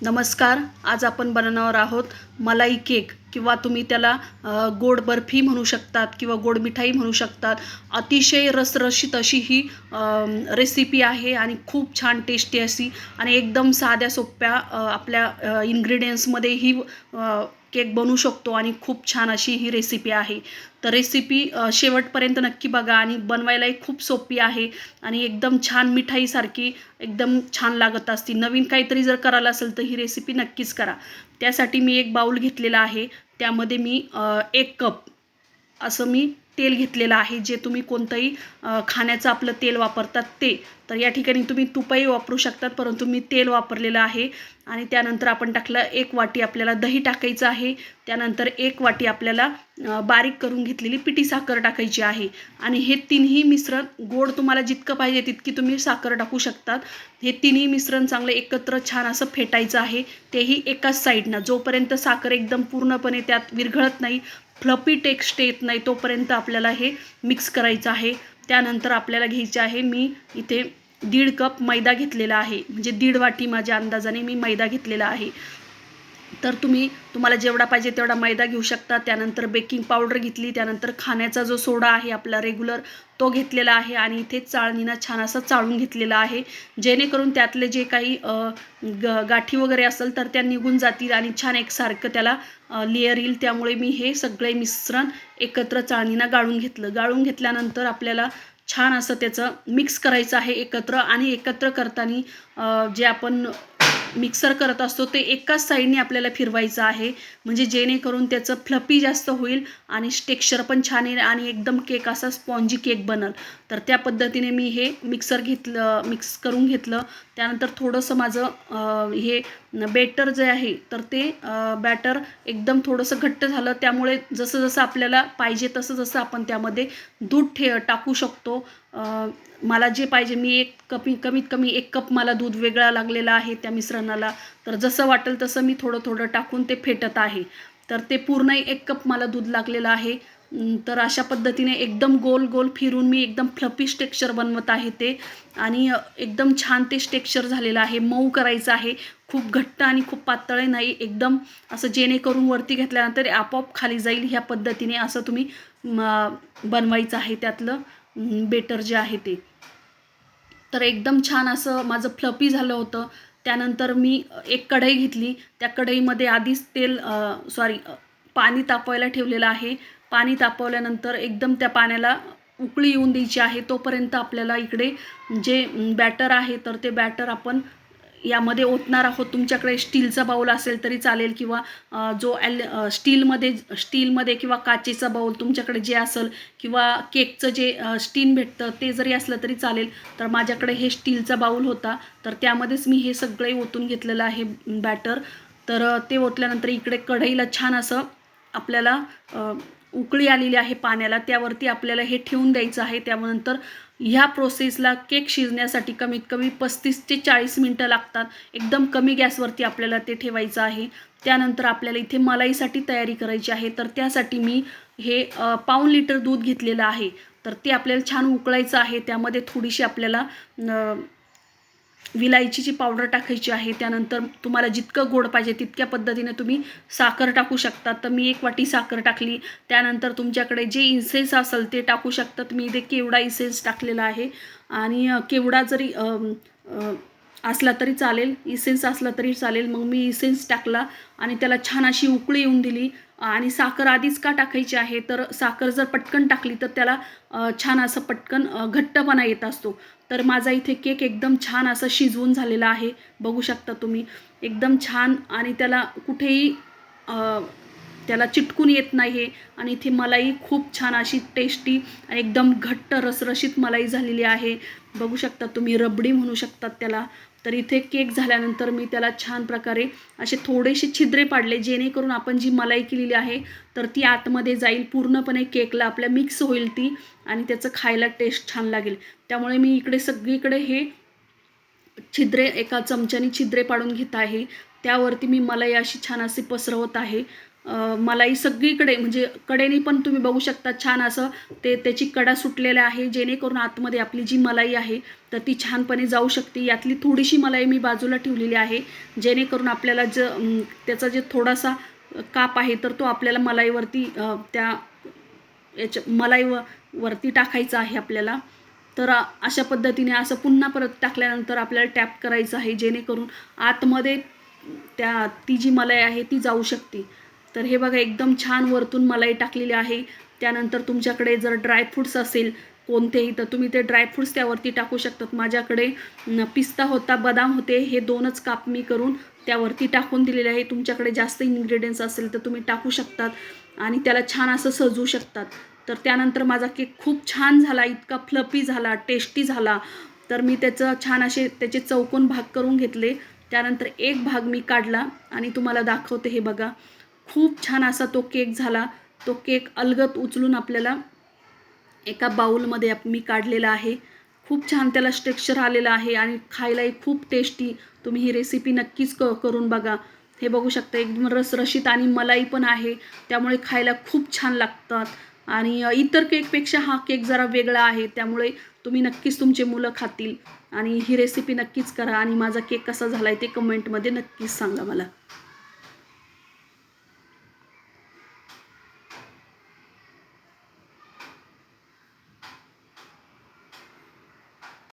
नमस्कार. आज आपण बनवणार आहोत मलाई केक किंवा तुम्ही त्याला गोड बर्फी म्हणू शकतात किंवा गोड मिठाई म्हणू शकतात. अतिशय रसरशीत अशी ही रेसिपी आहे आणि खूप छान टेस्टी अशी आणि एकदम साध्या सोप्या आपल्या इन्ग्रेडियंट्समध्ये ही केक बनवू शकतो आणि खूप छान अशी ही रेसिपी आहे. तर रेसिपी शेवटपर्यंत नक्की बघा आणि बनवायलाही खूप सोपी आहे आणि एकदम छान मिठाईसारखी एकदम छान लागत असते. नवीन काहीतरी जर करायला असेल तर ही रेसिपी नक्कीच करा. त्यासाठी मी एक बाउल घेतलेला आहे. त्यामध्ये मी 1 कप असं मी तेल घेतलेलं आहे. जे तुम्ही कोणतंही खाण्याचं आपलं तेल वापरतात ते. तर या ठिकाणी तुम्ही तुपही वापरू शकतात, परंतु मी तेल वापरलेलं आहे. आणि त्यानंतर आपण टाकलं 1 वाटी आपल्याला दही टाकायचं आहे. त्यानंतर 1 वाटी आपल्याला बारीक करून घेतलेली पिठी साखर टाकायची आहे. आणि हे तिन्ही मिश्रण गोड तुम्हाला जितकं पाहिजे तितकी तुम्ही साखर टाकू शकतात. हे तिन्ही मिश्रण चांगलं एकत्र छान असं फेटायचं आहे. तेही एकाच साईडनं. जोपर्यंत साखर एकदम पूर्णपणे त्यात विरघळत नाही, फ्लफी टेक्स्ट येत नाही, तोपर्यंत आपल्याला हे मिक्स करायचं आहे. त्यानंतर आपल्याला घ्यायचे आहे, मी इथे 1.5 कप मैदा घेतलेला आहे. म्हणजे 1.5 वाटी माझ्या अंदाजाने मी मैदा घेतलेला आहे. तर तुम्हाला जेवढा पाहिजे तेवढा मैदा घेऊ शकता. त्यानंतर बेकिंग पावडर घेतली. त्यानंतर खाण्याचा जो सोडा आहे आपला रेग्युलर तो घेतलेला आहे आणि इथे चाळणीनं छान असं चाळून घेतलेला आहे. जेणेकरून त्यातले जे काही गाठी वगैरे असेल तर त्या निघून जातील आणि छान एकसारखं त्याला लेयर येईल. त्यामुळे मी हे सगळे मिश्रण एकत्र चाळणीनं गाळून घेतलं. गाळून घेतल्यानंतर आपल्याला छान असं त्याचं मिक्स करायचं आहे एकत्र. आणि एकत्र करताना जे आपण मिक्सर करत असतो ते एकाच साईडने आपल्याला फिरवायचं आहे. म्हणजे जेणेकरून त्याचं फ्लफी जास्त होईल आणि टेक्स्चर पण छान येईल आणि एकदम केक असा स्पॉन्जी केक बनल. तर त्या पद्धतीने मी हे मिक्स करून घेतलं. त्यानंतर थोडंसं माझं हे बेटर जे आहे तर ते बॅटर एकदम थोडंसं घट्ट झालं. त्यामुळे जसं जसं आपल्याला पाहिजे तसं जसं आपण त्यामध्ये दूध टाकू शकतो. मला जे पाहिजे मी कमीत कमी 1 कप मला दूध वेगळा लागलेला आहे त्या मिश्रणाला. तर जसं वाटेल तसं मी थोडं थोडं टाकून ते फेटत आहे. तर ते पूर्ण 1 कप मला दूध लागलेलं आहे. तर अशा पद्धतीने एकदम गोल गोल फिरून मी एकदम फ्लफी टेक्स्चर बनवत आहे ते. आणि एकदम छान ते टेक्स्चर झालेलं आहे. मऊ करायचं आहे, खूप घट्ट आणि खूप पातळ नाही, एकदम असं जेणेकरून वरती घेतल्यानंतर आपोआप खाली जाईल ह्या पद्धतीने असं तुम्ही बनवायचं आहे त्यातलं बेटर जे आहे ते. तर एकदम छान असं माझं फ्लफी झालं होतं. त्यानंतर मी एक कढई घेतली. त्या कढईमध्ये आधीच पाणी तापवायला ठेवलेलं आहे. पाणी तापवल्यानंतर एकदम त्या पाण्याला उकळी येऊन द्यायची आहे. तोपर्यंत आपल्याला इकडे जे बॅटर आहे तर ते बॅटर आपण यामध्ये ओतणार आहोत. तुमच्याकडे स्टीलचा बाऊल असेल तरी चालेल किंवा स्टीलमध्ये किंवा काचेचा बाऊल तुमच्याकडे जे असेल किंवा केकचं जे स्टीन भेटतं ते जरी असलं तरी चालेल. तर माझ्याकडे हे स्टीलचा बाऊल होता. तर त्यामध्येच मी हे सगळे ओतून घेतलेलं आहे बॅटर. तर ते ओतल्यानंतर इकडे कढईला छान असं आपल्याला उकळी आलेली आहे पाण्याला. त्यावरती आपल्याला हे ठेवून द्यायचं आहे. त्यानंतर ह्या प्रोसेसला केक शिजण्यासाठी कमीत कमी 35 ते 40 मिनटं लागतात. एकदम कमी गॅसवरती आपल्याला ते ठेवायचं आहे. त्यानंतर आपल्याला इथे मलाईसाठी तयारी करायची आहे. तर त्यासाठी मी हे पाऊण लिटर दूध घेतलेलं आहे. तर ते आपल्याला छान उकळायचं आहे. त्यामध्ये थोडीशी आपल्याला विलायचीची पावडर टाकायची आहे. त्यानंतर तुम्हाला जितकं गोड पाहिजे तितक्या पद्धतीने तुम्ही साखर टाकू शकता. तर मी 1 वाटी साखर टाकली. त्यानंतर तुमच्याकडे जे इसेन्स असेल ते टाकू शकतात. मी इथे केवडा इसेन्स टाकलेला आहे आणि केवडा जरी असला तरी चालेल, इसेन्स असला तरी चालेल. मग मी इसेन्स टाकला आणि त्याला छान अशी उकळी येऊन दिली. आणि साखर आधीच का टाकायची आहे तर साखर जर पटकन टाकली तर त्याला छान असं पटकन घट्टपणा येत असतो. तर माझा इथे केक एकदम छान असं शिजवून झालेला आहे. बघू शकता तुम्ही एकदम छान आणि त्याला कुठेही त्याला चिटकून येत नाही. आणि इथे मलाई खूप छान अशी टेस्टी आणि एकदम घट्ट रसरशीत मलाई झालेली आहे. बघू शकता तुम्ही, रबडी म्हणू शकतात त्याला. तर इथे केक झाल्यानंतर मी त्याला छान प्रकारे असे थोडेसे छिद्रे पाडले जेणेकरून आपण जी मलाई केलेली आहे तर ती आतमध्ये जाईल, पूर्णपणे केकला आपल्या मिक्स होईल ती आणि त्याचं खायला टेस्ट छान लागेल. त्यामुळे मी इकडे सगळीकडे हे छिद्रे एका चमच्याने छिद्रे पाडून घेत आहे. त्यावरती मी मलाई अशी छान अशी पसरवत आहे. मलाई सगळीकडे म्हणजे कडेने पण तुम्ही बघू शकता छान असं त्याची कडा सुटलेल्या आहे, जेणेकरून आतमध्ये आपली जी मलाई आहे तर ती छानपणे जाऊ शकते. यातली थोडीशी मलाई मी बाजूला ठेवलेली आहे, जेणेकरून आपल्याला त्याचा जे थोडासा काप आहे तर तो आपल्याला मलाईवरती त्या वरती टाकायचा आहे आपल्याला. तर अशा पद्धतीने असं पुन्हा परत टाकल्यानंतर आपल्याला टॅप करायचं आहे, जेणेकरून आतमध्ये ती जी मलाई आहे ती जाऊ शकते. तर हे बघा एकदम छान वरतून मलाई टाकलेली आहे. त्यानंतर तुमच्याकडे जर ड्रायफ्रूट्स असेल कोणतेही तर तुम्ही ते ड्रायफ्रूट्स त्यावरती टाकू शकतात. माझ्याकडे पिस्ता होता, बदाम होते, हे 2च काप मी करून त्यावरती टाकून दिलेले आहे. तुमच्याकडे जास्त इन्ग्रेडियंट्स असेल तर तुम्ही टाकू शकतात आणि त्याला छान असं सजवू शकतात. तर त्यानंतर माझा केक खूप छान झाला, इतका फ्लफी झाला, टेस्टी झाला. तर मी त्याचं छान असे त्याचे चौकोन भाग करून घेतले. त्यानंतर एक भाग मी काढला आणि तुम्हाला दाखवते. हे बघा खूप छान असा तो केक झाला. तो केक अलगद उचलून आपल्याला एका बाउलमध्ये मी काढलेला आहे. खूप छान त्याला टेक्स्चर आलेलं आहे आणि खायलाही खूप टेस्टी. तुम्ही ही रेसिपी नक्कीच करून बघा. हे बघू शकता एकदम रसरशीत आणि मलाई पण आहे, त्यामुळे खायला खूप छान लागतात. आणि इतर केकपेक्षा हा केक जरा वेगळा आहे, त्यामुळे तुम्ही नक्कीच तुमचे मुलं खातील. आणि ही रेसिपी नक्कीच करा आणि माझा केक कसा झाला आहे ते कमेंटमध्ये नक्कीच सांगा मला.